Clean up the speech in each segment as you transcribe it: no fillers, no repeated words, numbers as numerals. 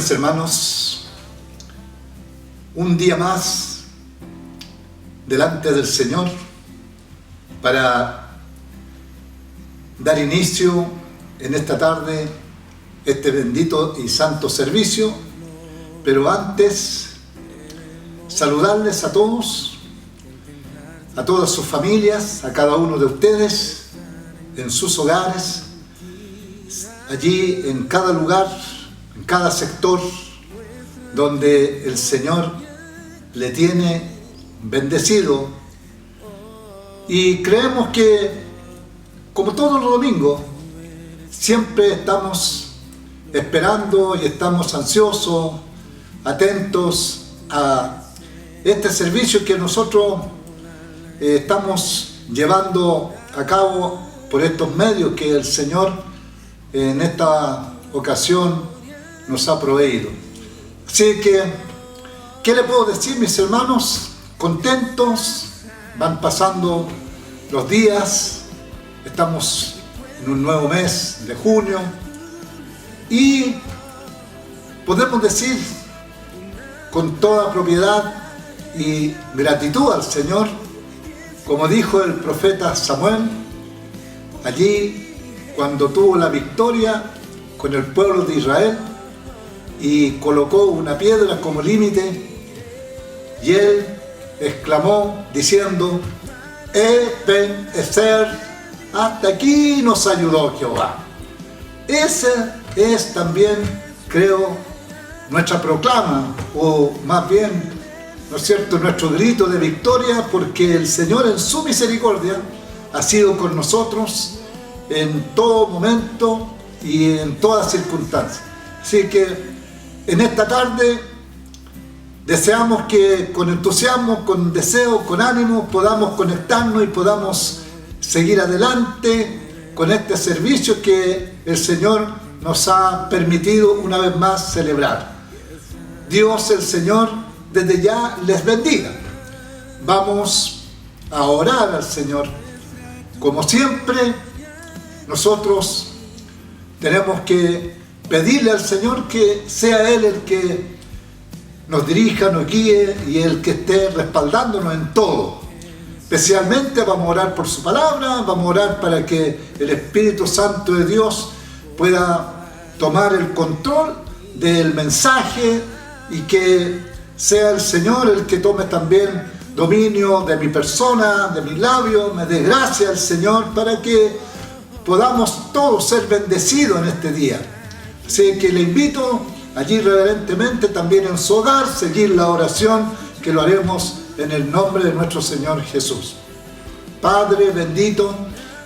mis hermanos, un día más delante del Señor para dar inicio en esta tarde este bendito y santo servicio, pero antes saludarles a todos, a todas sus familias, a cada uno de ustedes, en sus hogares, allí en cada lugar, en cada sector donde el Señor le tiene bendecido. Y creemos que, como todos los domingos, siempre estamos esperando y estamos ansiosos, atentos a este servicio que nosotros estamos llevando a cabo por estos medios que el Señor en esta ocasión nos ha proveído. Así que, ¿qué le puedo decir, mis hermanos? Contentos, van pasando los días, estamos en un nuevo mes de junio y podemos decir con toda propiedad y gratitud al Señor, como dijo el profeta Samuel, allí cuando tuvo la victoria con el pueblo de Israel y colocó una piedra como límite, y él exclamó diciendo: Ebenezer, hasta aquí nos ayudó Jehová. Ese es también, creo, nuestra proclama, o más bien, ¿no es cierto?, nuestro grito de victoria, porque el Señor en su misericordia ha sido con nosotros en todo momento y en todas circunstancias. Así que en esta tarde deseamos que con entusiasmo, con deseo, con ánimo podamos conectarnos y podamos seguir adelante con este servicio que el Señor nos ha permitido una vez más celebrar. Dios el Señor desde ya les bendiga. Vamos a orar al Señor. Como siempre, nosotros tenemos que pedirle al Señor que sea Él el que nos dirija, nos guíe y el que esté respaldándonos en todo. Especialmente vamos a orar por su palabra, vamos a orar para que el Espíritu Santo de Dios pueda tomar el control del mensaje y que sea el Señor el que tome también dominio de mi persona, de mis labios. Me dé gracia al Señor para que podamos todos ser bendecidos en este día. Así que le invito allí reverentemente también en su hogar, seguir la oración que lo haremos en el nombre de nuestro Señor Jesús. Padre bendito,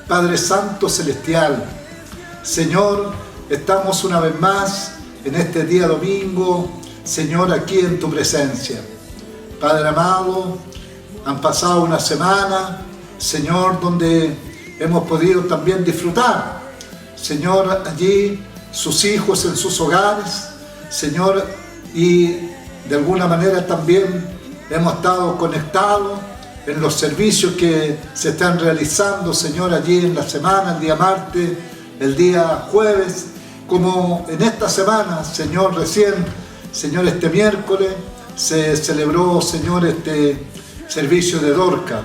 Padre Santo Celestial, Señor, estamos una vez más en este día domingo, Señor, aquí en tu presencia. Padre amado, han pasado una semana, Señor, donde hemos podido también disfrutar, Señor, allí sus hijos en sus hogares, Señor, y de alguna manera también hemos estado conectados en los servicios que se están realizando, Señor, allí en la semana, el día martes, el día jueves, como en esta semana, Señor, recién, Señor, este miércoles se celebró, Señor, este servicio de Dorca,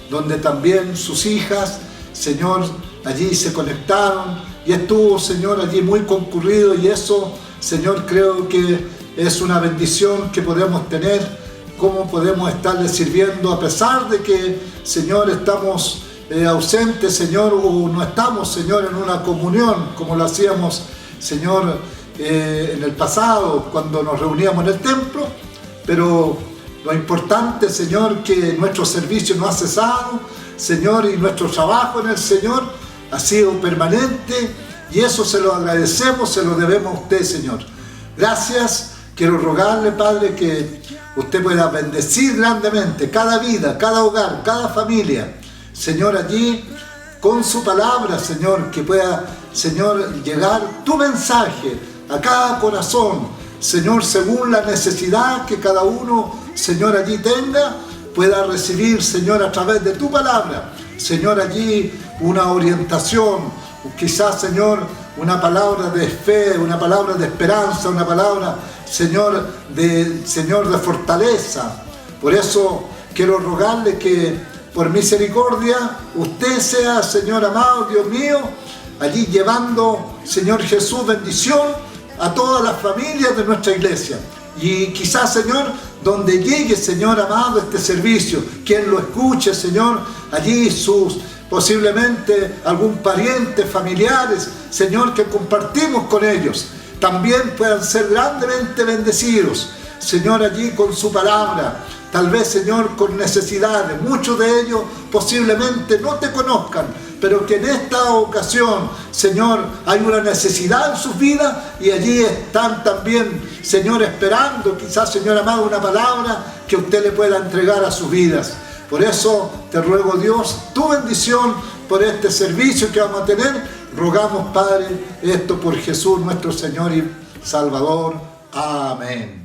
donde también sus hijas, Señor, allí se conectaron y estuvo, Señor, allí muy concurrido, y eso, Señor, creo que es una bendición que podemos tener. Cómo podemos estarle sirviendo a pesar de que, Señor, estamos ausentes, Señor, o no estamos, Señor, en una comunión como lo hacíamos, Señor, en el pasado cuando nos reuníamos en el templo. Pero lo importante, Señor, que nuestro servicio no ha cesado, Señor, y nuestro trabajo en el Señor ha sido permanente, y eso se lo agradecemos, se lo debemos a usted, Señor. Gracias. Quiero rogarle, Padre, que usted pueda bendecir grandemente cada vida, cada hogar, cada familia, Señor, allí con su palabra, Señor, que pueda, Señor, llegar tu mensaje a cada corazón, Señor, según la necesidad que cada uno, Señor, allí tenga, pueda recibir, Señor, a través de tu palabra, Señor, allí una orientación, quizás, Señor, una palabra de fe, una palabra de esperanza, una palabra, Señor, de fortaleza. Por eso quiero rogarle que por misericordia usted sea, Señor amado, Dios mío, allí llevando, Señor Jesús, bendición a todas las familias de nuestra iglesia. Y quizás, Señor, donde llegue, Señor amado, este servicio, quien lo escuche, Señor, allí posiblemente algún pariente, familiares, Señor, que compartimos con ellos, también puedan ser grandemente bendecidos, Señor, allí con su palabra. Tal vez, Señor, con necesidades, muchos de ellos posiblemente no te conozcan, pero que en esta ocasión, Señor, hay una necesidad en sus vidas y allí están también, Señor, esperando quizás, Señor amado, una palabra que usted le pueda entregar a sus vidas. Por eso te ruego, Dios, tu bendición por este servicio que vamos a tener. Rogamos, Padre, esto por Jesús, nuestro Señor y Salvador. Amén.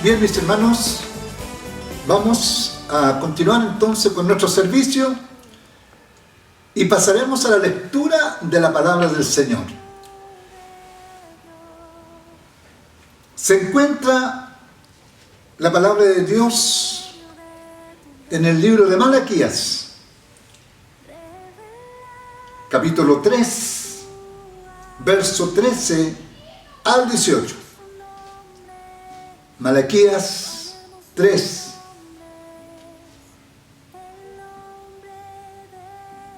Bien, mis hermanos, vamos a continuar entonces con nuestro servicio y pasaremos a la lectura de la palabra del Señor. Se encuentra la palabra de Dios en el libro de Malaquías, capítulo 3, verso 13 al 18. Malaquías 3,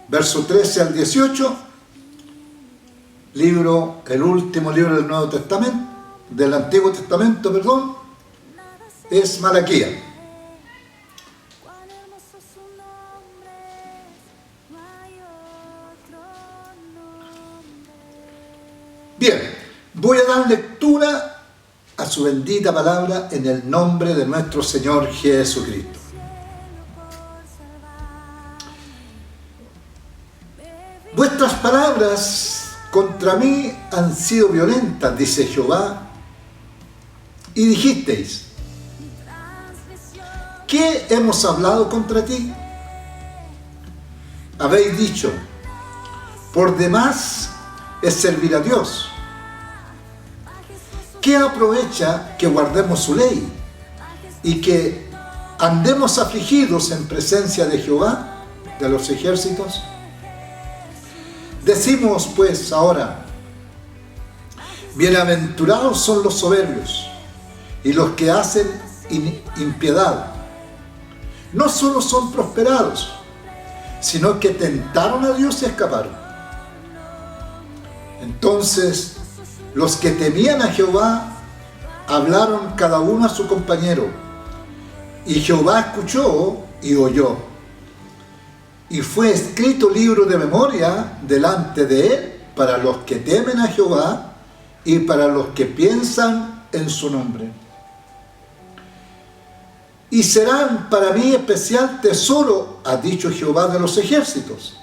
verso 13 al 18, el último libro del Nuevo Testamento, del Antiguo Testamento, perdón, es Malaquías. Bien, Voy a dar lectura a su bendita palabra en el nombre de nuestro Señor Jesucristo. Vuestras palabras contra mí han sido violentas, dice Jehová, y dijisteis: ¿qué hemos hablado contra ti? Habéis dicho: por demás es servir a Dios. ¿Qué aprovecha que guardemos su ley y que andemos afligidos en presencia de Jehová de los ejércitos? Decimos pues ahora: bienaventurados son los soberbios y los que hacen impiedad. No solo son prosperados, sino que tentaron a Dios y escaparon. Entonces los que temían a Jehová hablaron cada uno a su compañero, y Jehová escuchó y oyó. Y fue escrito libro de memoria delante de él para los que temen a Jehová y para los que piensan en su nombre. Y serán para mí especial tesoro, ha dicho Jehová de los ejércitos,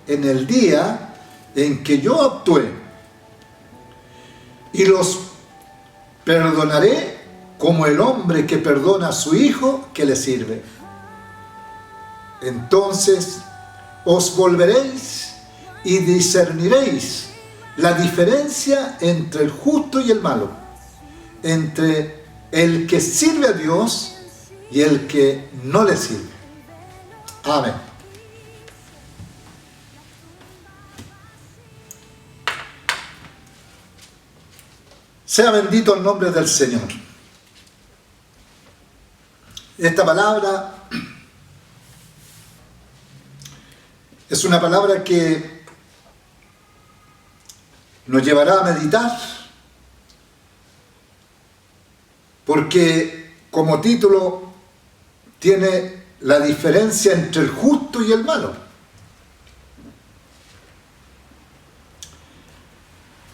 en el día en que yo actúe. Y los perdonaré como el hombre que perdona a su hijo que le sirve. Entonces os volveréis y discerniréis la diferencia entre el justo y el malo, entre el que sirve a Dios y el que no le sirve. Amén. Sea bendito el nombre del Señor. Esta palabra es una palabra que nos llevará a meditar, porque como título tiene la diferencia entre el justo y el malo.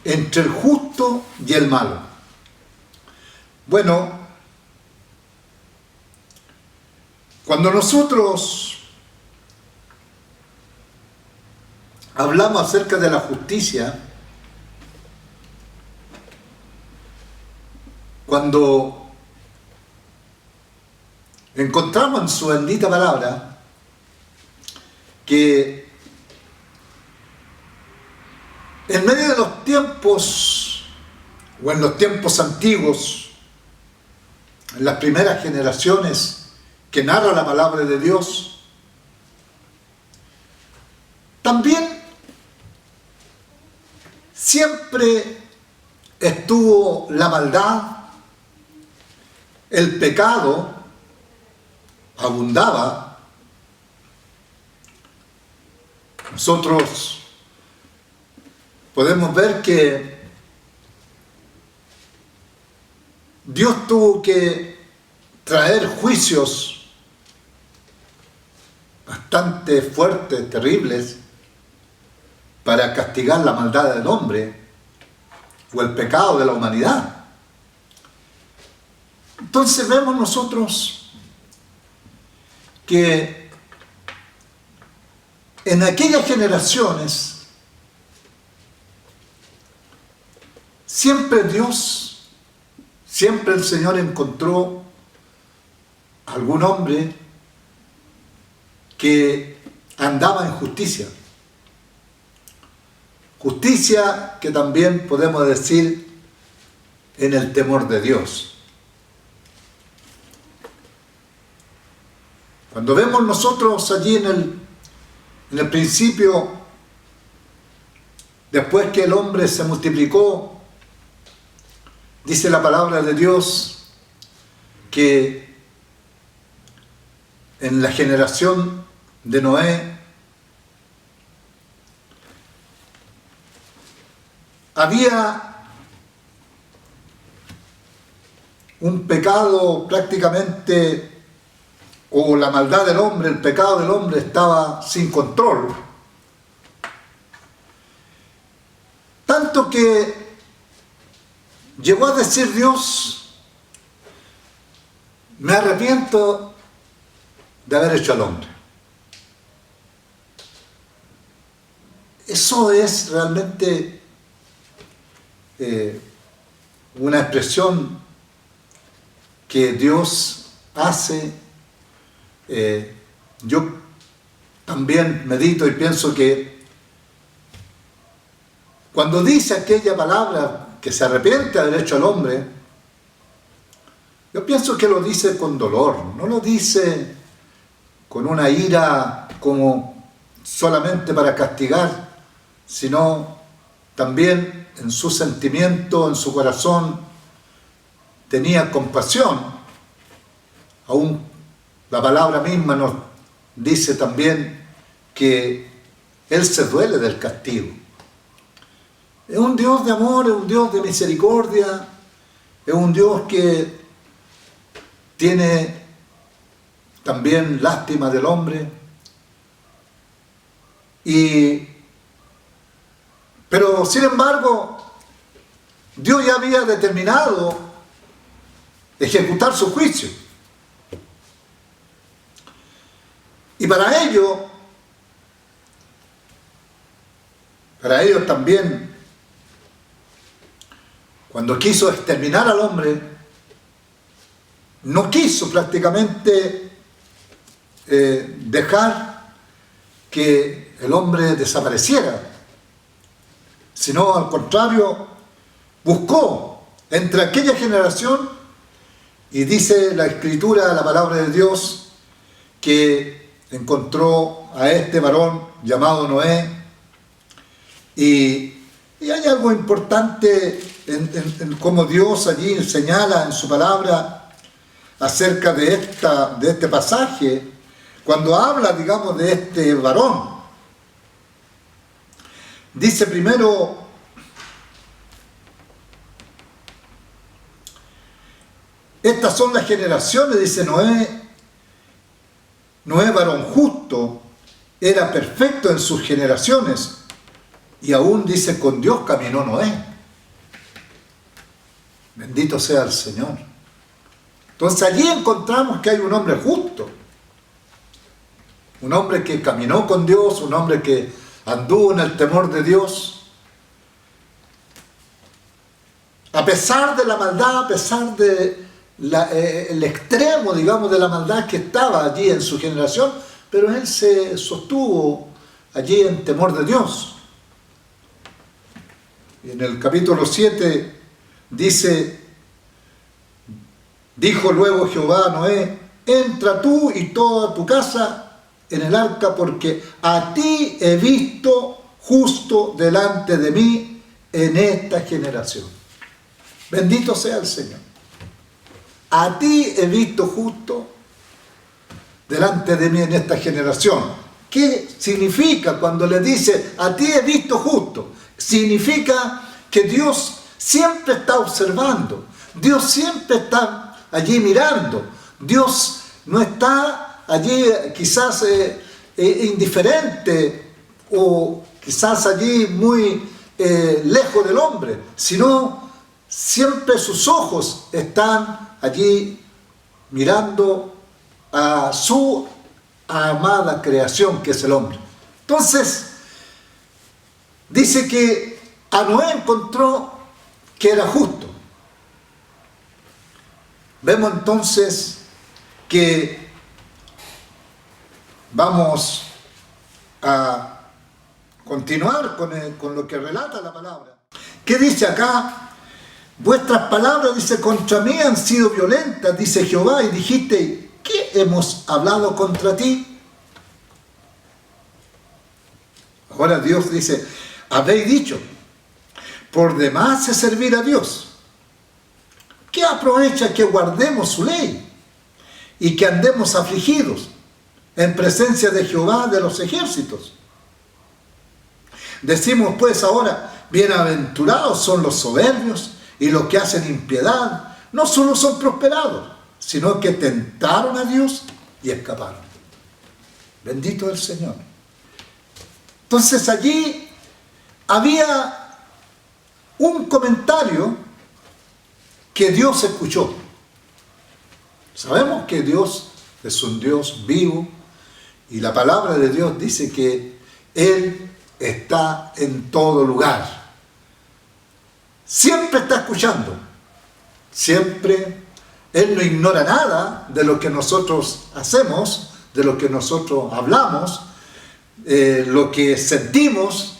Entre el justo y el malo. Bueno, cuando nosotros hablamos acerca de la justicia, cuando encontramos en su bendita palabra que en medio de los tiempos, o en los tiempos antiguos, en las primeras generaciones que narra la palabra de Dios, también siempre estuvo la maldad, el pecado abundaba. Nosotros podemos ver que Dios tuvo que traer juicios bastante fuertes, terribles, para castigar la maldad del hombre o el pecado de la humanidad. Entonces vemos nosotros que en aquellas generaciones siempre Dios, siempre el Señor encontró algún hombre que andaba en justicia. Justicia que también podemos decir en el temor de Dios. Cuando vemos nosotros allí en el principio, después que el hombre se multiplicó, dice la palabra de Dios que en la generación de Noé había un pecado prácticamente, o la maldad del hombre, el pecado del hombre estaba sin control. Tanto que llegó a decir Dios: me arrepiento de haber hecho al hombre. Eso es realmente una expresión que Dios hace. Yo también medito y pienso que cuando dice aquella palabra que se arrepiente de haber hecho al hombre, yo pienso que lo dice con dolor, no lo dice con una ira como solamente para castigar, sino también en su sentimiento, en su corazón, tenía compasión. Aún la palabra misma nos dice también que Él se duele del castigo. Es un Dios de amor, es un Dios de misericordia, es un Dios que tiene también lástima del hombre. Pero sin embargo, Dios ya había determinado ejecutar su juicio. Y para ello también, cuando quiso exterminar al hombre, no quiso prácticamente dejar que el hombre desapareciera, sino al contrario, buscó entre aquella generación, y dice la Escritura, la palabra de Dios, que encontró a este varón llamado Noé, y hay algo importante en cómo Dios allí señala en su palabra acerca de este pasaje, cuando habla, digamos, de este varón. Dice primero: estas son las generaciones, dice Noé. Noé, varón justo, era perfecto en sus generaciones, y aún dice, con Dios caminó Noé. Bendito sea el Señor. Entonces allí encontramos que hay un hombre justo, un hombre que caminó con Dios, un hombre que anduvo en el temor de Dios, a pesar de la maldad, a pesar de el extremo, digamos, de la maldad que estaba allí en su generación, pero él se sostuvo allí en temor de Dios. Y en el capítulo 7 dice: dijo luego Jehová a Noé: entra tú y toda tu casa en el arca, porque a ti he visto justo delante de mí en esta generación. Bendito sea el Señor. A ti he visto justo delante de mí en esta generación. ¿Qué significa cuando le dice a ti he visto justo? Significa que Dios siempre está observando, Dios siempre está allí mirando, Dios no está allí quizás indiferente o quizás allí muy lejos del hombre, sino siempre sus ojos están allí mirando a su amada creación, que es el hombre. Entonces, dice que a Noé encontró que era justo. Vemos entonces que vamos a continuar con lo que relata la palabra. ¿Qué dice acá? Vuestras palabras, dice, contra mí han sido violentas, dice Jehová, y dijiste, ¿qué hemos hablado contra ti? Ahora Dios dice, habéis dicho, por demás es servir a Dios. ¿Qué aprovecha que guardemos su ley y que andemos afligidos en presencia de Jehová de los ejércitos? Decimos pues ahora, bienaventurados son los soberbios y los que hacen impiedad, no solo son prosperados, sino que tentaron a Dios y escaparon. Bendito el Señor. Entonces allí había un comentario que Dios escuchó. Sabemos que Dios es un Dios vivo y la palabra de Dios dice que Él está en todo lugar. Siempre está escuchando. Siempre. Él no ignora nada de lo que nosotros hacemos, de lo que nosotros hablamos, lo que sentimos.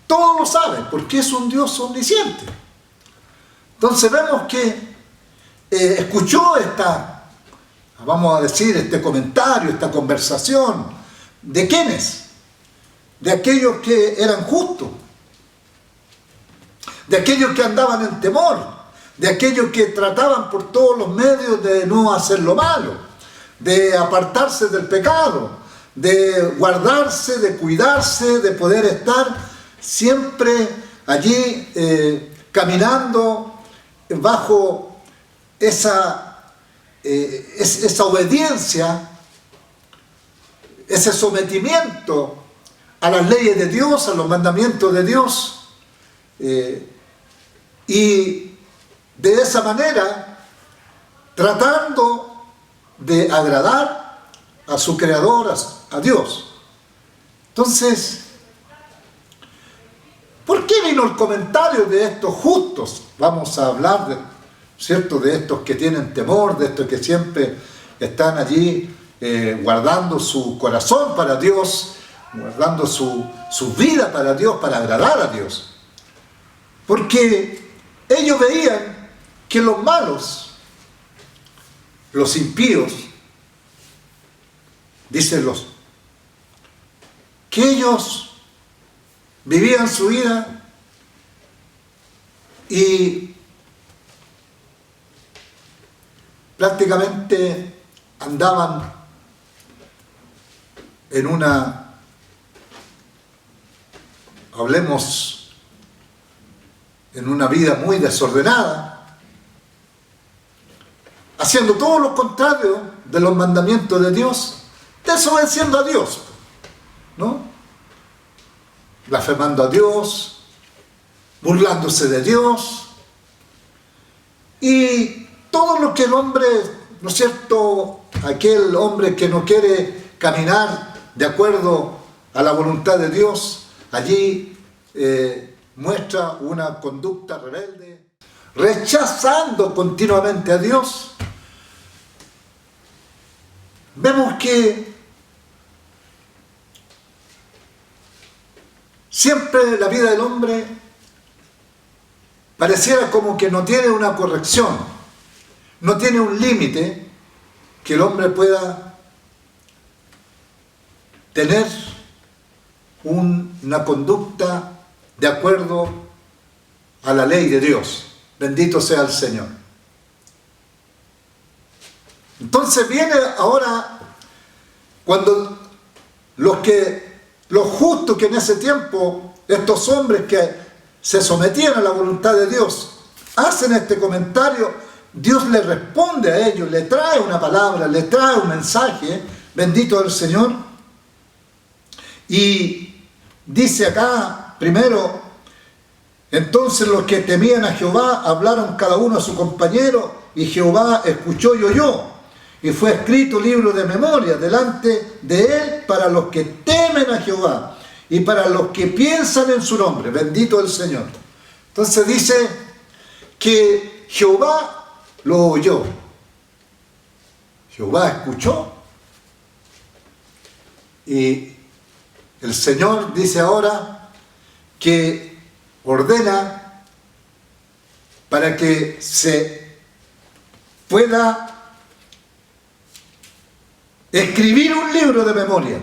Todo lo sabe, porque es un Dios omnisciente. Entonces vemos que escuchó vamos a decir, este comentario, esta conversación. ¿De quiénes? De aquellos que eran justos, de aquellos que andaban en temor, de aquellos que trataban por todos los medios de no hacer lo malo, de apartarse del pecado, de guardarse, de cuidarse, de poder estar siempre allí caminando bajo esa obediencia, ese sometimiento a las leyes de Dios, a los mandamientos de Dios, y de esa manera tratando de agradar a su Creador, a Dios. Entonces, ¿por qué vino el comentario de estos justos? Vamos a hablar ¿cierto? De estos que tienen temor, de estos que siempre están allí guardando su corazón para Dios, guardando su vida para Dios, para agradar a Dios. Porque ellos veían que los malos, los impíos, dicen que ellos vivían su vida y prácticamente andaban en en una vida muy desordenada, haciendo todo lo contrario de los mandamientos de Dios, desobedeciendo a Dios, ¿no? Blasfemando a Dios, burlándose de Dios, y todo lo que el hombre, ¿no es cierto?, aquel hombre que no quiere caminar de acuerdo a la voluntad de Dios, allí muestra una conducta rebelde, rechazando continuamente a Dios. Vemos que siempre la vida del hombre pareciera como que no tiene una corrección, no tiene un límite que el hombre pueda tener una conducta de acuerdo a la ley de Dios. Bendito sea el Señor. Entonces viene ahora cuando los justos que en ese tiempo, estos hombres que se sometían a la voluntad de Dios, hacen este comentario, Dios le responde a ellos, le trae una palabra, le trae un mensaje, bendito el Señor. Y dice acá, primero, entonces los que temían a Jehová hablaron cada uno a su compañero, y Jehová escuchó y oyó, y fue escrito libro de memoria delante de él para los que temen a Jehová y para los que piensan en su nombre. Bendito el Señor. Entonces dice que Jehová lo oyó. Jehová escuchó. Y el Señor dice ahora que ordena para que se pueda escribir un libro de memoria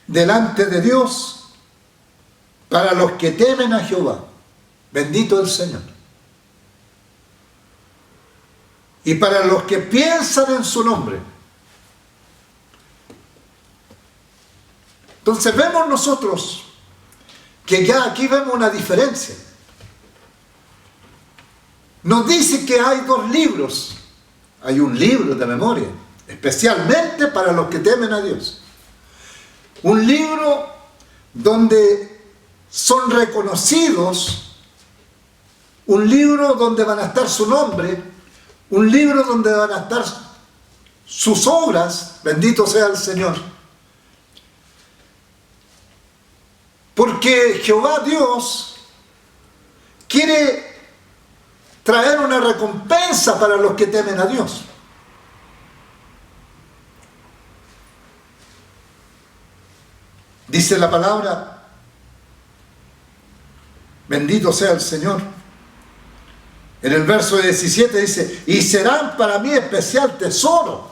delante de Dios para los que temen a Jehová. Bendito el Señor. Y para los que piensan en su nombre. Entonces vemos nosotros que ya aquí vemos una diferencia. Nos dice que hay dos libros. Hay un libro de memoria, especialmente para los que temen a Dios. Un libro donde son reconocidos un libro donde van a estar su nombre, un libro donde van a estar sus obras, bendito sea el Señor. Porque Jehová Dios quiere traer una recompensa para los que temen a Dios. Dice la palabra, bendito sea el Señor. En el verso 17 dice, y serán para mí especial tesoro.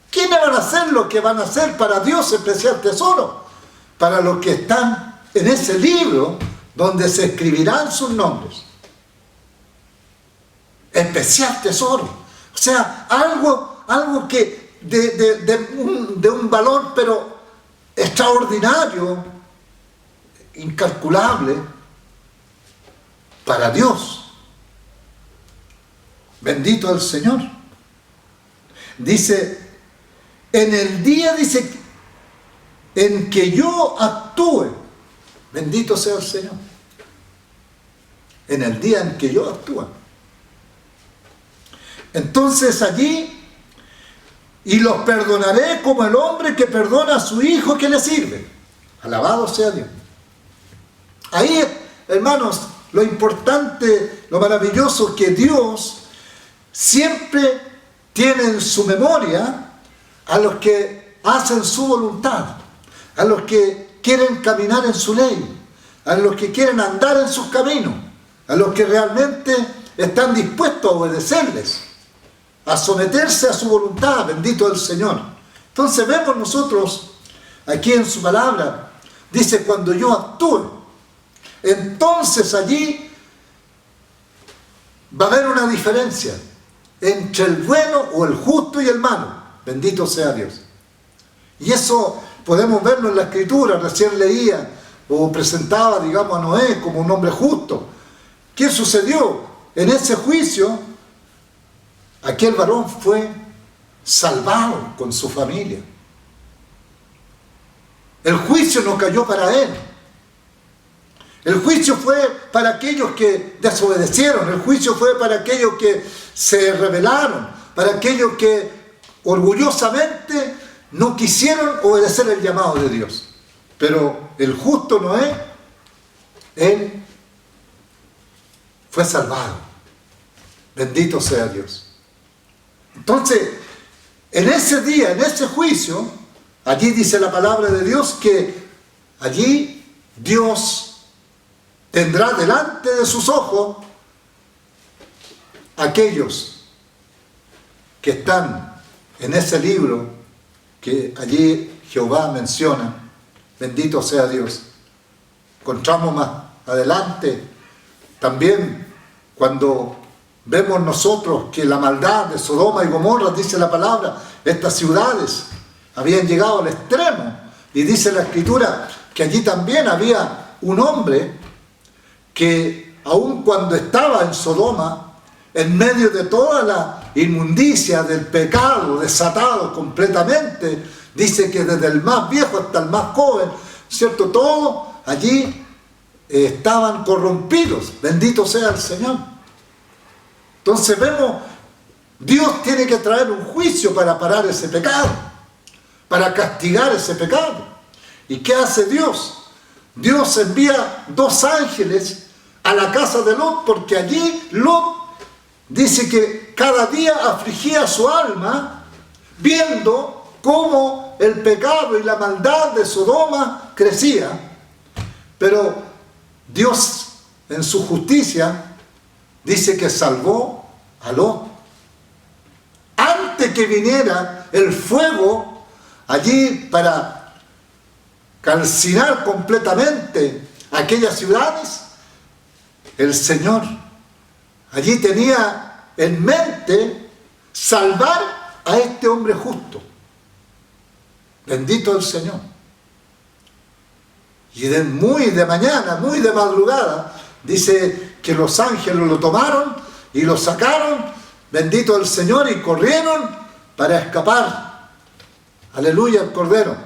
¿Quiénes van a ser los que van a ser para Dios especial tesoro? Para los que están en ese libro donde se escribirán sus nombres. Especial tesoro. O sea, algo que de un valor pero extraordinario, incalculable, para Dios. Bendito el Señor. Dice, en el día, dice, en que yo actúe, bendito sea el Señor. En el día en que yo actúe. Entonces allí, y los perdonaré como el hombre que perdona a su hijo que le sirve. Alabado sea Dios. Ahí, hermanos, lo importante, lo maravilloso, que Dios siempre tiene en su memoria a los que hacen su voluntad, a los que quieren caminar en su ley, a los que quieren andar en sus caminos, a los que realmente están dispuestos a obedecerles, a someterse a su voluntad, bendito el Señor. Entonces vemos nosotros aquí en su palabra, dice, cuando yo actúe, entonces allí va a haber una diferencia entre el bueno o el justo y el malo, bendito sea Dios. Y eso podemos verlo en la Escritura. Recién leía o presentaba, digamos, a Noé como un hombre justo. ¿Qué sucedió? En ese juicio, aquel varón fue salvado con su familia. El juicio no cayó para él. El juicio fue para aquellos que desobedecieron. El juicio fue para aquellos que se rebelaron. Para aquellos que orgullosamente no quisieron obedecer el llamado de Dios. Pero el justo Noé, él fue salvado. Bendito sea Dios. Entonces, en ese día, en ese juicio, allí dice la palabra de Dios que allí Dios tendrá delante de sus ojos aquellos que están en ese libro que allí Jehová menciona. Bendito sea Dios. Encontramos más adelante también cuando vemos nosotros que la maldad de Sodoma y Gomorra, dice la palabra, estas ciudades habían llegado al extremo. Y dice la Escritura que allí también había un hombre que aun cuando estaba en Sodoma, en medio de toda la inmundicia del pecado, desatado completamente, dice que desde el más viejo hasta el más joven, ¿cierto? Todos allí estaban corrompidos. Bendito sea el Señor. Entonces vemos, Dios tiene que traer un juicio para parar ese pecado, para castigar ese pecado. ¿Y qué hace Dios? Dios envía 2 ángeles a la casa de Lot, porque allí Lot dice que cada día afligía su alma viendo cómo el pecado y la maldad de Sodoma crecía. Pero Dios, en su justicia, dice que salvó a Lot. Antes que viniera el fuego allí para calcinar completamente aquellas ciudades, el Señor allí tenía en mente salvar a este hombre justo. Bendito el Señor. Y muy de mañana, muy de madrugada, dice que los ángeles lo tomaron y lo sacaron, bendito el Señor, y corrieron para escapar. Aleluya, el Cordero.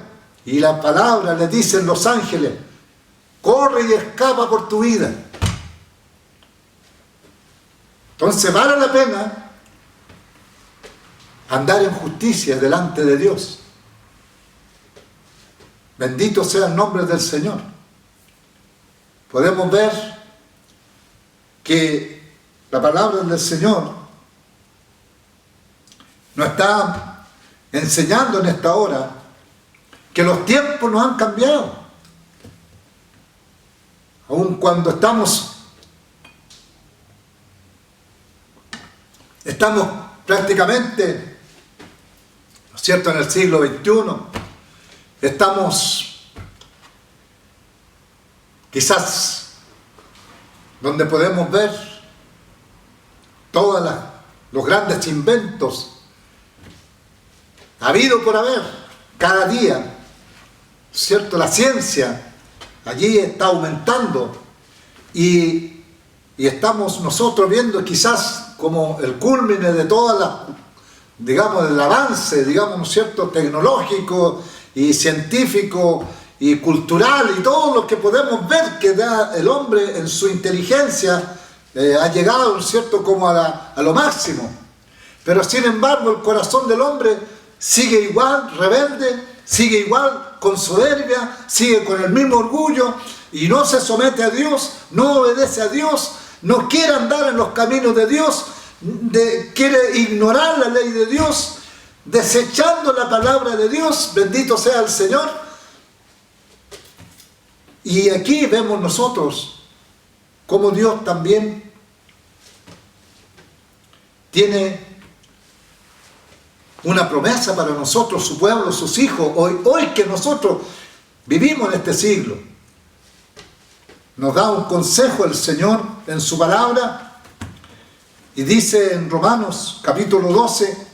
Y la palabra le dicen los ángeles, corre y escapa por tu vida. Entonces vale la pena andar en justicia delante de Dios. Bendito sea el nombre del Señor. Podemos ver que la palabra del Señor nos está enseñando en esta hora que los tiempos nos han cambiado. Aun cuando estamos prácticamente, ¿no es cierto?, en el siglo XXI, estamos quizás donde podemos ver todos los grandes inventos habido por haber cada día, ¿cierto? La ciencia allí está aumentando y estamos nosotros viendo quizás como el culmine de todas las, digamos, del avance, digamos, ¿no es cierto?, tecnológico y científico y cultural y todo lo que podemos ver que da el hombre en su inteligencia, ha llegado, ¿no es cierto?, como a lo máximo. Pero sin embargo el corazón del hombre sigue igual, rebelde, sigue igual, con soberbia, sigue con el mismo orgullo y no se somete a Dios, no obedece a Dios, no quiere andar en los caminos de Dios, quiere ignorar la ley de Dios, desechando la palabra de Dios. Bendito sea el Señor. Y aquí vemos nosotros cómo Dios también tiene una promesa para nosotros, su pueblo, sus hijos, hoy que nosotros vivimos en este siglo. Nos da un consejo el Señor en su palabra y dice en Romanos capítulo 12: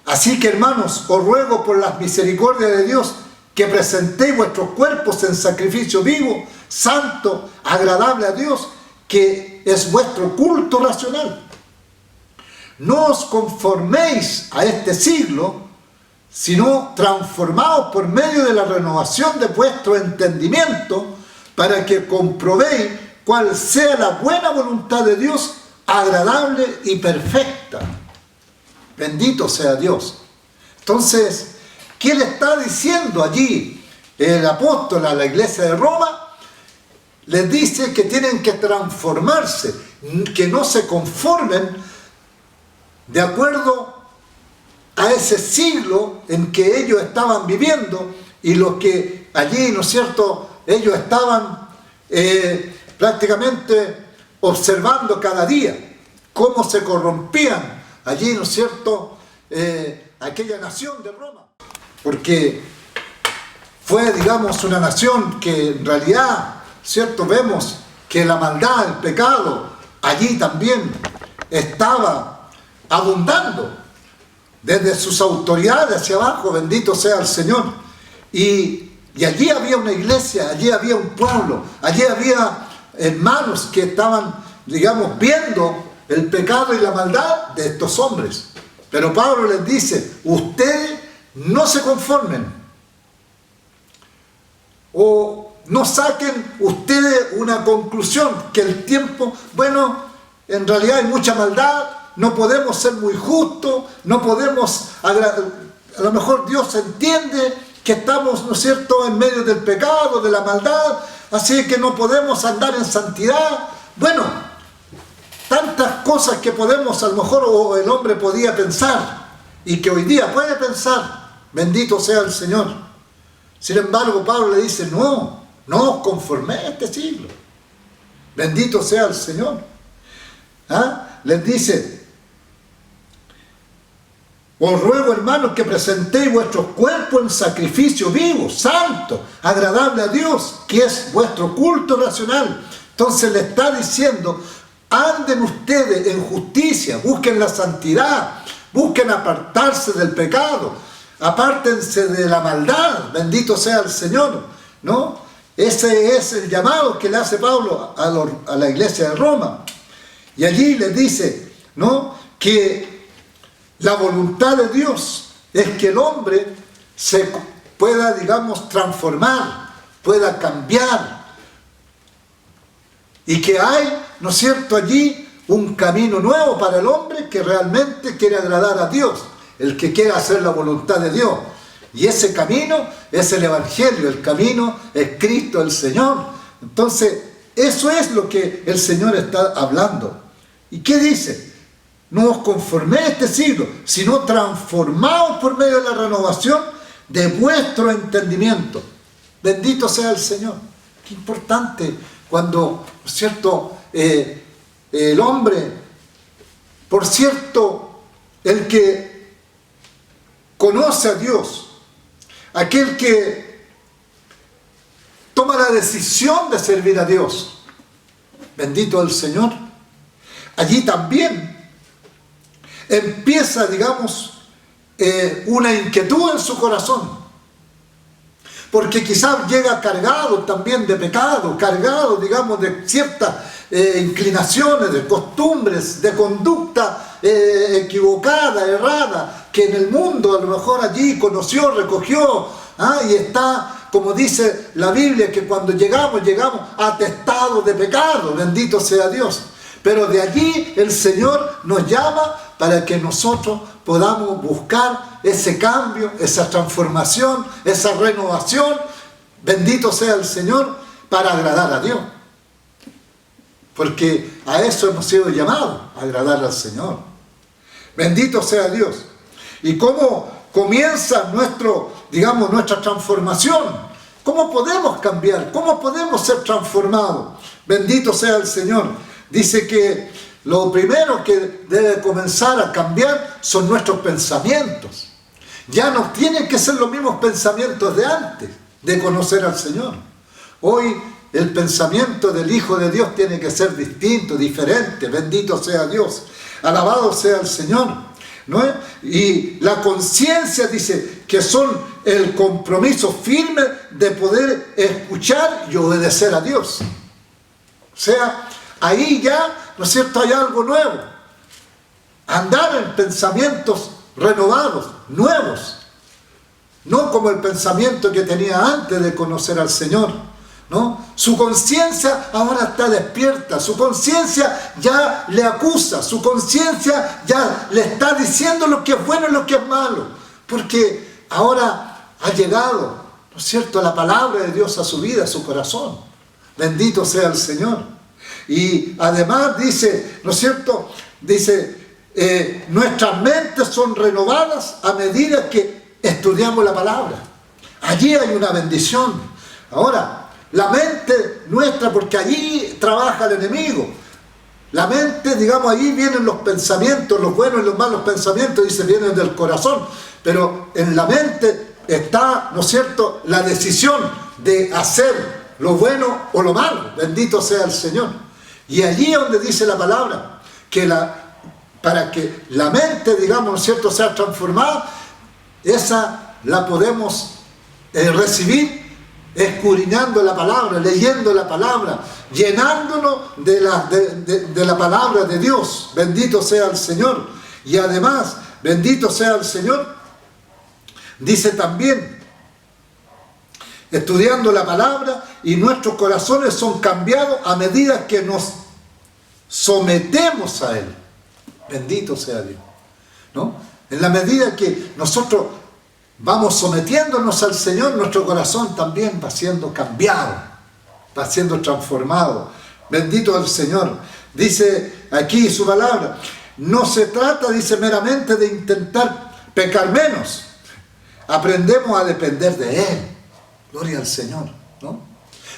así que, hermanos, os ruego por las misericordias de Dios que presentéis vuestros cuerpos en sacrificio vivo, santo, agradable a Dios, que es vuestro culto racional. No os conforméis a este siglo, sino transformaos por medio de la renovación de vuestro entendimiento, para que comprobéis cuál sea la buena voluntad de Dios, agradable y perfecta. Bendito sea Dios. Entonces, ¿qué le está diciendo allí el apóstol a la iglesia de Roma? Les dice que tienen que transformarse, que no se conformen de acuerdo a ese siglo en que ellos estaban viviendo y lo que allí, ¿no es cierto?, ellos estaban prácticamente observando cada día cómo se corrompían allí, ¿no es cierto?, aquella nación de Roma. Porque fue, digamos, una nación que en realidad, ¿cierto?, vemos que la maldad, el pecado, allí también estaba abundando desde sus autoridades hacia abajo. Bendito sea el Señor. Y allí había una iglesia, allí había un pueblo, allí había hermanos que estaban, digamos, viendo el pecado y la maldad de estos hombres. Pero Pablo les dice: ustedes no se conformen, o no saquen ustedes una conclusión que el tiempo, bueno, en realidad hay mucha maldad, no podemos ser muy justos, no podemos, a lo mejor Dios entiende que estamos, ¿no es cierto?, en medio del pecado, de la maldad, así que no podemos andar en santidad. Bueno, tantas cosas que podemos, a lo mejor, o el hombre podía pensar, y que hoy día puede pensar. Bendito sea el Señor. Sin embargo, Pablo le dice: no os conforméis a este siglo. Bendito sea el Señor. Les dice: os ruego, hermanos, que presentéis vuestros cuerpos en sacrificio vivo, santo, agradable a Dios, que es vuestro culto racional. Entonces le está diciendo: anden ustedes en justicia, busquen la santidad, busquen apartarse del pecado, apártense de la maldad. Bendito sea el Señor, ¿no? Ese es el llamado que le hace Pablo a la iglesia de Roma. Y allí les dice, ¿no?, que la voluntad de Dios es que el hombre se pueda, digamos, transformar, pueda cambiar. Y que hay, ¿no es cierto?, allí un camino nuevo para el hombre que realmente quiere agradar a Dios, el que quiere hacer la voluntad de Dios. Y ese camino es el Evangelio, el camino es Cristo el Señor. Entonces, eso es lo que el Señor está hablando. ¿Y qué dice? No os conforméis a este siglo, sino transformaos por medio de la renovación de vuestro entendimiento. Bendito sea el Señor. Qué importante cuando, ¿no es cierto?, el hombre, por cierto, el que conoce a Dios, aquel que toma la decisión de servir a Dios, bendito el Señor, allí también empieza, digamos, una inquietud en su corazón, porque quizás llega cargado también de pecado, cargado, digamos, de ciertas inclinaciones, de costumbres, de conducta equivocada, errada, que en el mundo a lo mejor allí conoció, recogió, y está, como dice la Biblia, que cuando llegamos atestados de pecado, bendito sea Dios. Pero de allí el Señor nos llama para que nosotros podamos buscar ese cambio, esa transformación, esa renovación, bendito sea el Señor, para agradar a Dios. Porque a eso hemos sido llamados, a agradar al Señor. Bendito sea Dios. ¿Y cómo comienza nuestra transformación? ¿Cómo podemos cambiar? ¿Cómo podemos ser transformados? Bendito sea el Señor. Dice que lo primero que debe comenzar a cambiar son nuestros pensamientos. Ya no tienen que ser los mismos pensamientos de antes, de conocer al Señor. Hoy el pensamiento del Hijo de Dios tiene que ser distinto, diferente. Bendito sea Dios. Alabado sea el Señor. ¿No es? Y la conciencia dice que son el compromiso firme de poder escuchar y obedecer a Dios. O sea, ahí ya, ¿no es cierto?, hay algo nuevo. Andar en pensamientos renovados, nuevos. No como el pensamiento que tenía antes de conocer al Señor, ¿no? Su conciencia ahora está despierta, su conciencia ya le acusa, su conciencia ya le está diciendo lo que es bueno y lo que es malo. Porque ahora ha llegado, ¿no es cierto?, la palabra de Dios a su vida, a su corazón. Bendito sea el Señor. Y además dice, ¿no es cierto?, dice, nuestras mentes son renovadas a medida que estudiamos la palabra. Allí hay una bendición. Ahora, la mente nuestra, porque allí trabaja el enemigo. La mente, digamos, allí vienen los pensamientos, los buenos y los malos pensamientos, dice, vienen del corazón. Pero en la mente está, ¿no es cierto?, la decisión de hacer lo bueno o lo malo. Bendito sea el Señor. Y allí es donde dice la palabra, que para que la mente, digamos, ¿no es cierto?, sea transformada, esa la podemos recibir escudriñando la palabra, leyendo la palabra, llenándonos de la palabra de Dios. Bendito sea el Señor. Y además, bendito sea el Señor, dice también, estudiando la palabra, y nuestros corazones son cambiados a medida que nos sometemos a Él. Bendito sea Dios, ¿no? En la medida que nosotros vamos sometiéndonos al Señor, nuestro corazón también va siendo cambiado, va siendo transformado. Bendito el Señor. Dice aquí su palabra, no se trata, dice, meramente de intentar pecar menos. Aprendemos a depender de Él. Gloria al Señor, ¿no?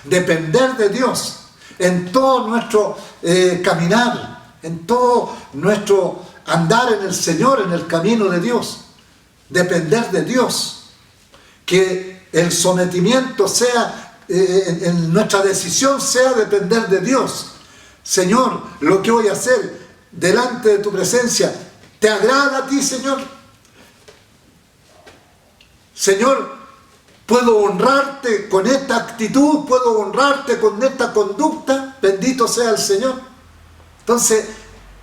Depender de Dios en todo nuestro caminar, en todo nuestro andar en el Señor, en el camino de Dios. Depender de Dios, que el sometimiento sea, en nuestra decisión sea depender de Dios. Señor, lo que voy a hacer delante de tu presencia, ¿te agrada a ti, Señor? Señor, ¿puedo honrarte con esta actitud? ¿Puedo honrarte con esta conducta? Bendito sea el Señor. Entonces,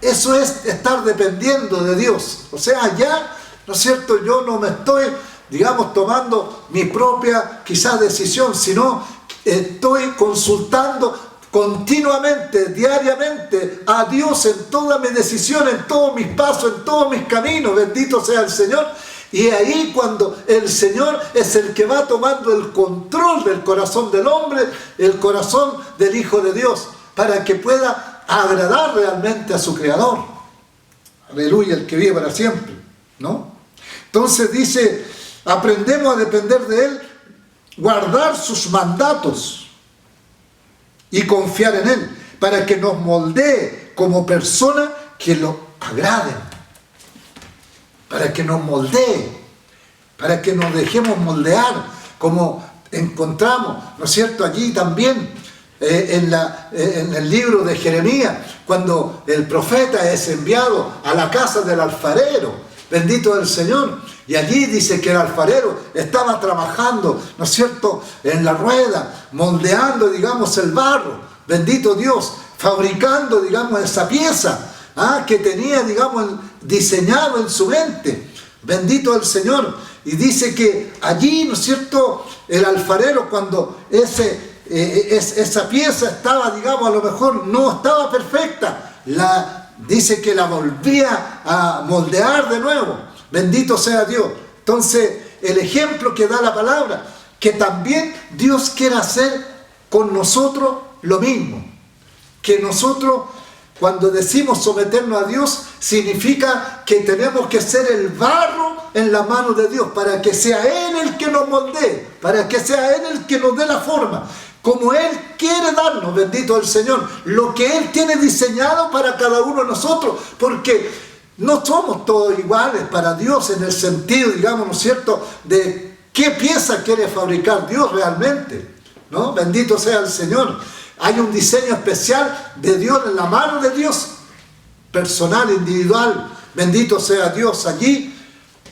eso es estar dependiendo de Dios. O sea, ya, ¿no es cierto?, yo no me estoy, digamos, tomando mi propia quizás decisión, sino estoy consultando continuamente, diariamente a Dios en todas mis decisiones, en todos mis pasos, en todos mis caminos. Bendito sea el Señor. Y ahí cuando el Señor es el que va tomando el control del corazón del hombre, el corazón del Hijo de Dios, para que pueda agradar realmente a su Creador. Aleluya, el que vive para siempre, ¿no? Entonces dice, aprendemos a depender de Él, guardar sus mandatos y confiar en Él, para que nos moldee como personas que lo agraden. Para que nos moldee, para que nos dejemos moldear, como encontramos, ¿no es cierto?, allí también en el libro de Jeremías, cuando el profeta es enviado a la casa del alfarero, bendito del Señor, y allí dice que el alfarero estaba trabajando, ¿no es cierto?, en la rueda, moldeando, digamos, el barro, bendito Dios, fabricando, digamos, esa pieza, que tenía, digamos, diseñado en su mente. Bendito el Señor. Y dice que allí, ¿no es cierto?, el alfarero, cuando esa pieza estaba, digamos, a lo mejor no estaba perfecta, dice que la volvía a moldear de nuevo. Bendito sea Dios. Entonces, el ejemplo que da la palabra, que también Dios quiere hacer con nosotros lo mismo. Que nosotros, cuando decimos someternos a Dios, significa que tenemos que ser el barro en la mano de Dios, para que sea Él el que nos moldee, para que sea Él el que nos dé la forma, como Él quiere darnos, bendito el Señor, lo que Él tiene diseñado para cada uno de nosotros, porque no somos todos iguales para Dios en el sentido, digamos, ¿no es cierto?, de qué pieza quiere fabricar Dios realmente, ¿no? Bendito sea el Señor. Hay un diseño especial de Dios en la mano de Dios, personal, individual. Bendito sea Dios allí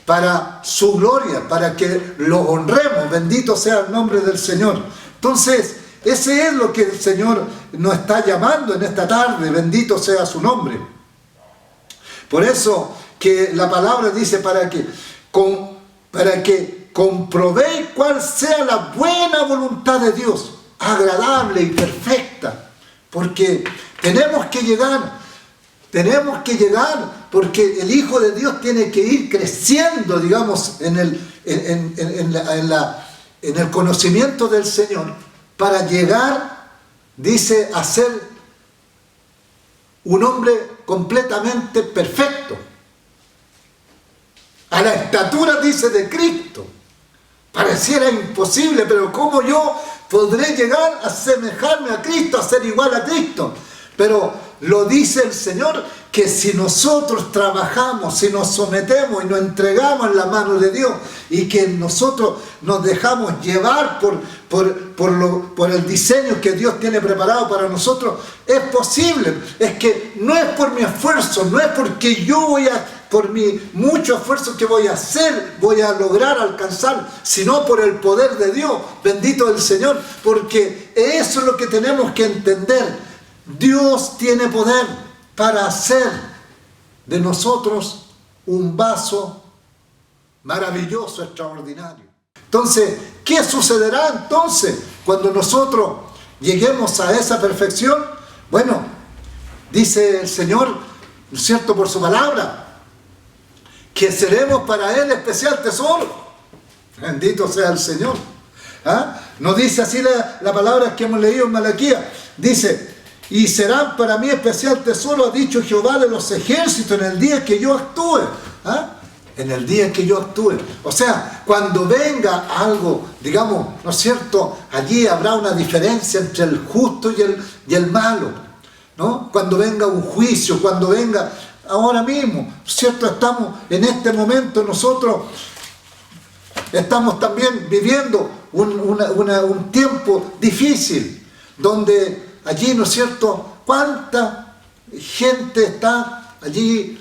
para su gloria, para que lo honremos. Bendito sea el nombre del Señor. Entonces, ese es lo que el Señor nos está llamando en esta tarde. Bendito sea su nombre. Por eso que la palabra dice para que comprobéis cuál sea la buena voluntad de Dios, agradable y perfecta, porque tenemos que llegar, porque el Hijo de Dios tiene que ir creciendo, digamos, en el conocimiento del Señor, para llegar, dice, a ser un hombre completamente perfecto, a la estatura, dice, de Cristo. Pareciera imposible, pero ¿cómo yo podré llegar a asemejarme a Cristo, a ser igual a Cristo? Pero lo dice el Señor, que si nosotros trabajamos, si nos sometemos y nos entregamos en la mano de Dios, y que nosotros nos dejamos llevar por el diseño que Dios tiene preparado para nosotros, es posible. Es que no es por mi esfuerzo, no es porque yo por mi mucho esfuerzo que voy a hacer, voy a lograr alcanzar, sino por el poder de Dios, bendito el Señor, porque eso es lo que tenemos que entender. Dios tiene poder para hacer de nosotros un vaso maravilloso, extraordinario. Entonces, ¿qué sucederá entonces cuando nosotros lleguemos a esa perfección? Bueno, dice el Señor, ¿no es cierto?, por su palabra, que seremos para Él especial tesoro. Bendito sea el Señor. ¿No dice así la palabra que hemos leído en Malaquías? Dice, y serán para mí especial tesoro, ha dicho Jehová de los ejércitos, en el día que yo actúe. En el día que yo actúe. O sea, cuando venga algo, digamos, ¿no es cierto?, allí habrá una diferencia entre el justo y el malo, ¿no? Cuando venga un juicio, cuando venga... Ahora mismo, ¿cierto?, estamos en este momento, nosotros estamos también viviendo un tiempo difícil, donde allí, ¿no es cierto?, cuánta gente está allí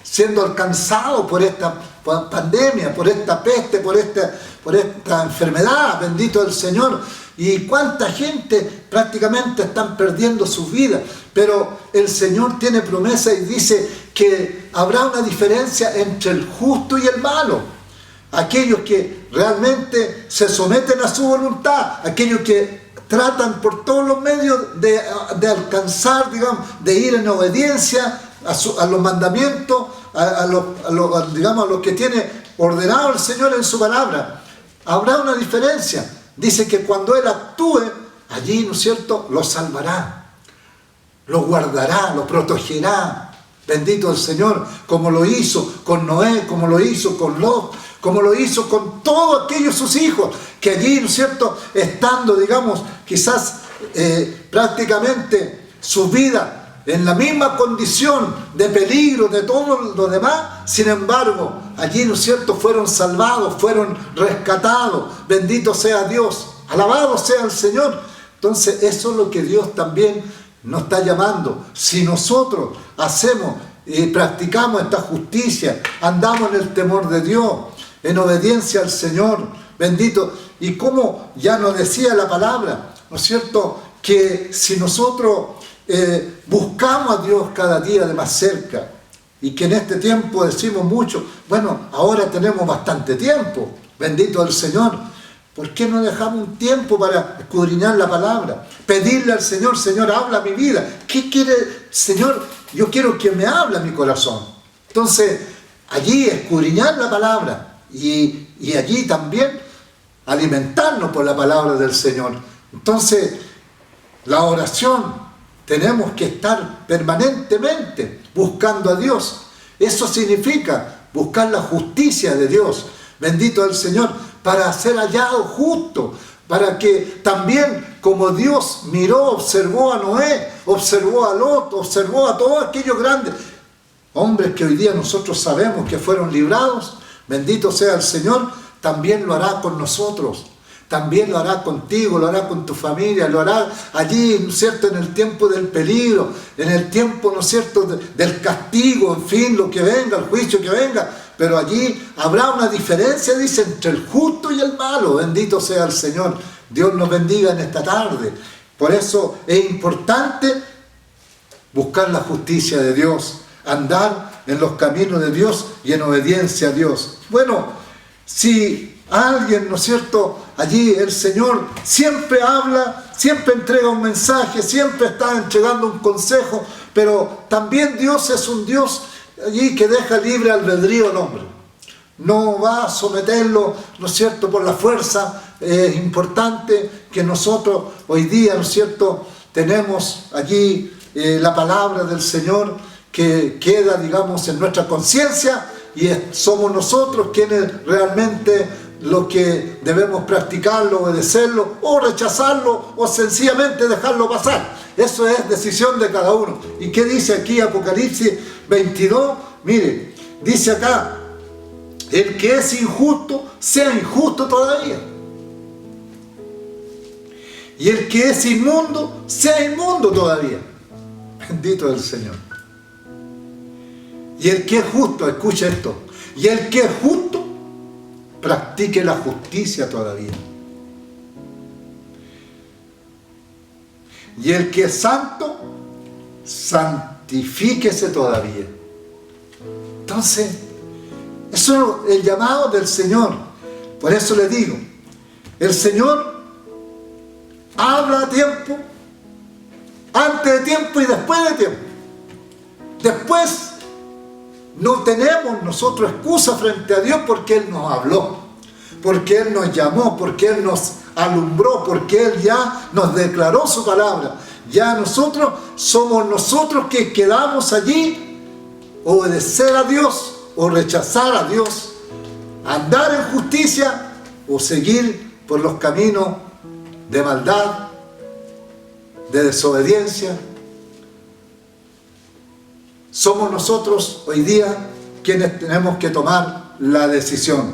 siendo alcanzado por esta pandemia, por esta peste, por esta enfermedad, bendito el Señor. Y cuánta gente prácticamente están perdiendo sus vidas. Pero el Señor tiene promesa y dice que habrá una diferencia entre el justo y el malo. Aquellos que realmente se someten a su voluntad, aquellos que tratan por todos los medios de alcanzar, digamos, de ir en obediencia a los mandamientos, a lo que tiene ordenado el Señor en su palabra. Habrá una diferencia. Dice que cuando Él actúe, allí, ¿no es cierto?, lo salvará, lo guardará, lo protegerá. Bendito el Señor, como lo hizo con Noé, como lo hizo con Lot, como lo hizo con todos aquellos sus hijos, que allí, ¿no es cierto?, estando, digamos, quizás prácticamente su vida en la misma condición de peligro de todo lo demás, sin embargo, allí, ¿no es cierto?, fueron salvados, fueron rescatados. Bendito sea Dios, alabado sea el Señor. Entonces, eso es lo que Dios también nos está llamando. Si nosotros hacemos y practicamos esta justicia, andamos en el temor de Dios, en obediencia al Señor, bendito. Y como ya nos decía la palabra, ¿no es cierto?, que si nosotros buscamos a Dios cada día de más cerca, y que en este tiempo decimos mucho, bueno, ahora tenemos bastante tiempo, bendito el Señor, ¿por qué no dejamos un tiempo para escudriñar la palabra? Pedirle al Señor, Señor, habla mi vida. ¿Qué quiere, Señor? Yo quiero que me hable mi corazón. Entonces, allí escudriñar la palabra y allí también alimentarnos por la palabra del Señor. Entonces, la oración, tenemos que estar permanentemente buscando a Dios. Eso significa buscar la justicia de Dios. Bendito el Señor, para ser hallado justo, para que también como Dios miró, observó a Noé, observó a Lot, observó a todos aquellos grandes hombres que hoy día nosotros sabemos que fueron librados, bendito sea el Señor, también lo hará con nosotros. También lo hará contigo, lo hará con tu familia, lo hará allí, ¿no es cierto?, en el tiempo del peligro, en el tiempo, ¿no es cierto?, del castigo, en fin, lo que venga, el juicio que venga. Pero allí habrá una diferencia, dice, entre el justo y el malo. Bendito sea el Señor. Dios nos bendiga en esta tarde. Por eso es importante buscar la justicia de Dios, andar en los caminos de Dios y en obediencia a Dios. Bueno, si alguien, ¿no es cierto?, allí el Señor siempre habla, siempre entrega un mensaje, siempre está entregando un consejo, pero también Dios es un Dios allí que deja libre albedrío al hombre. No va a someterlo, ¿no es cierto?, por la fuerza. Es importante que nosotros hoy día, ¿no es cierto?, tenemos allí la palabra del Señor que queda, digamos, en nuestra conciencia, y somos nosotros quienes realmente lo que debemos practicarlo, obedecerlo, o rechazarlo, o sencillamente dejarlo pasar. Eso es decisión de cada uno. ¿Y qué dice aquí Apocalipsis 22? Mire, dice acá, el que es injusto, sea injusto todavía. Y el que es inmundo, sea inmundo todavía. Bendito es el Señor. Y el que es justo, escucha esto, y el que es justo, practique la justicia todavía. Y el que es santo, santifíquese todavía. Entonces, eso es el llamado del Señor. Por eso le digo, el Señor habla a tiempo, antes de tiempo y después de tiempo. Después no tenemos nosotros excusa frente a Dios, porque Él nos habló, porque Él nos llamó, porque Él nos alumbró, porque Él ya nos declaró su palabra. Ya nosotros somos nosotros que quedamos allí, obedecer a Dios o rechazar a Dios, andar en justicia o seguir por los caminos de maldad, de desobediencia. Somos nosotros hoy día quienes tenemos que tomar la decisión.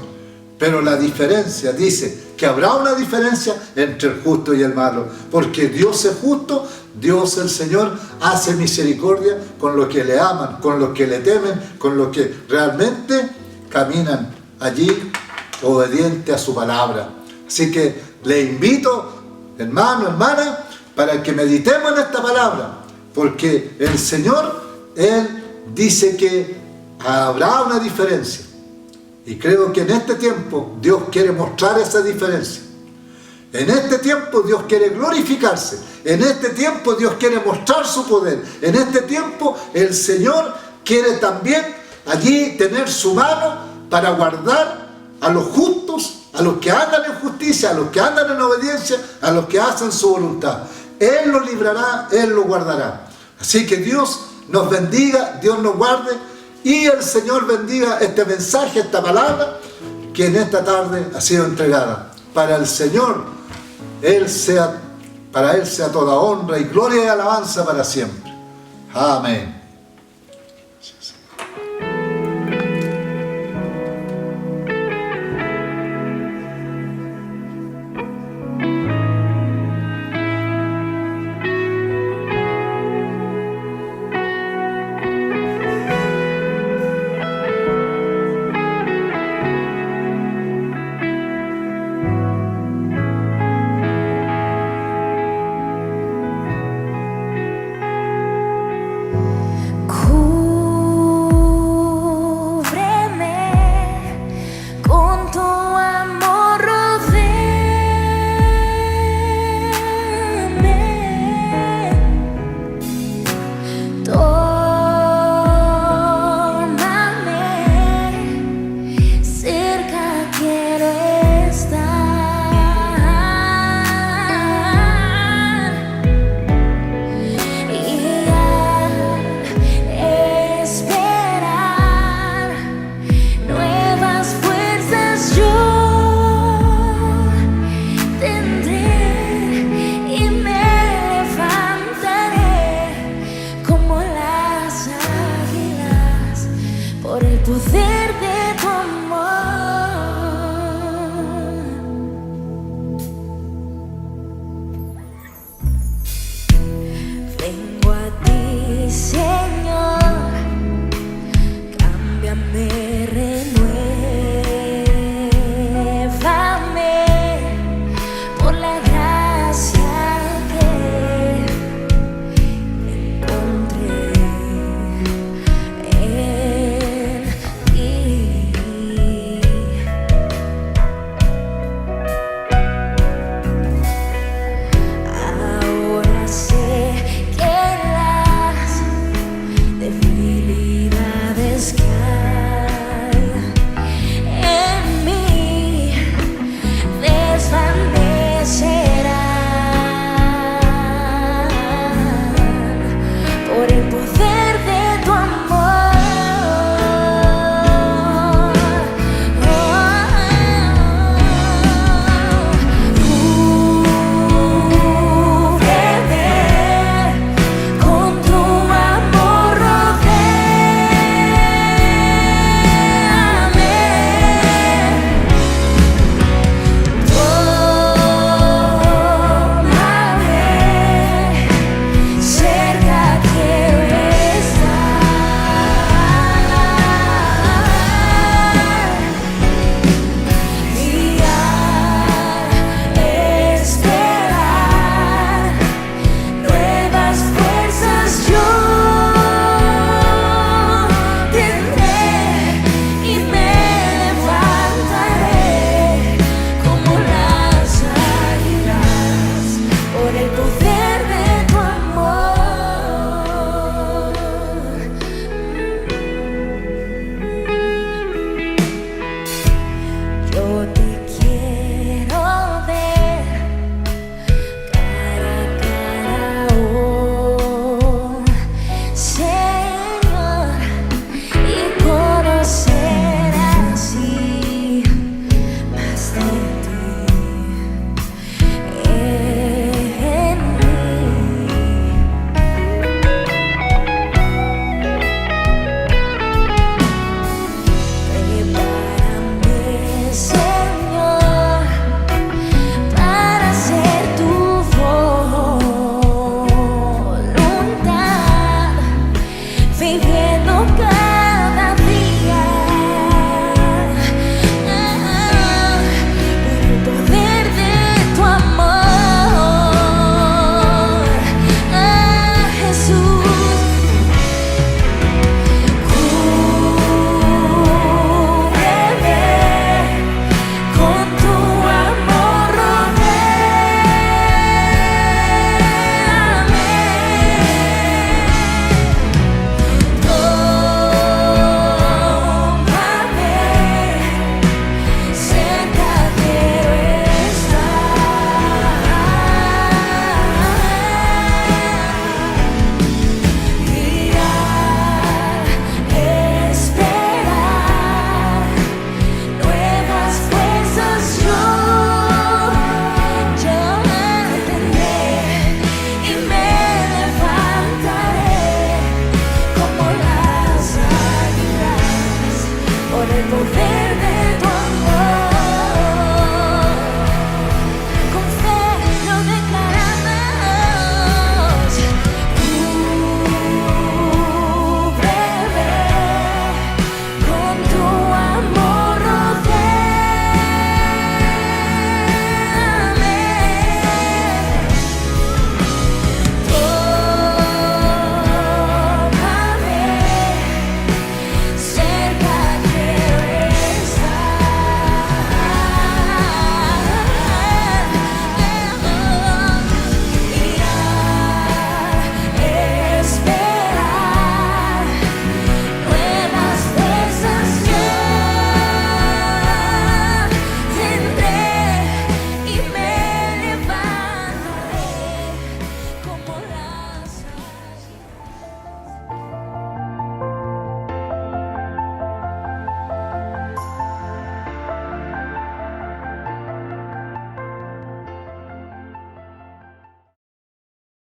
Pero la diferencia, dice que habrá una diferencia entre el justo y el malo, porque Dios es justo, Dios el Señor hace misericordia con los que le aman, con los que le temen, con los que realmente caminan allí obediente a su palabra. Así que le invito, hermano, hermana, para que meditemos en esta palabra, porque el Señor, Él dice que habrá una diferencia. Y creo que en este tiempo Dios quiere mostrar esa diferencia En este tiempo Dios quiere glorificarse. En este tiempo Dios quiere mostrar su poder. En este tiempo el Señor quiere también allí tener su mano para guardar a los justos, a los que andan en justicia, a los que andan en obediencia, a los que hacen su voluntad. Él los librará, Él los guardará. Así que Dios nos bendiga, Dios nos guarde y el Señor bendiga este mensaje, esta palabra que en esta tarde ha sido entregada. Para el Señor, para Él sea toda honra y gloria y alabanza para siempre. Amén.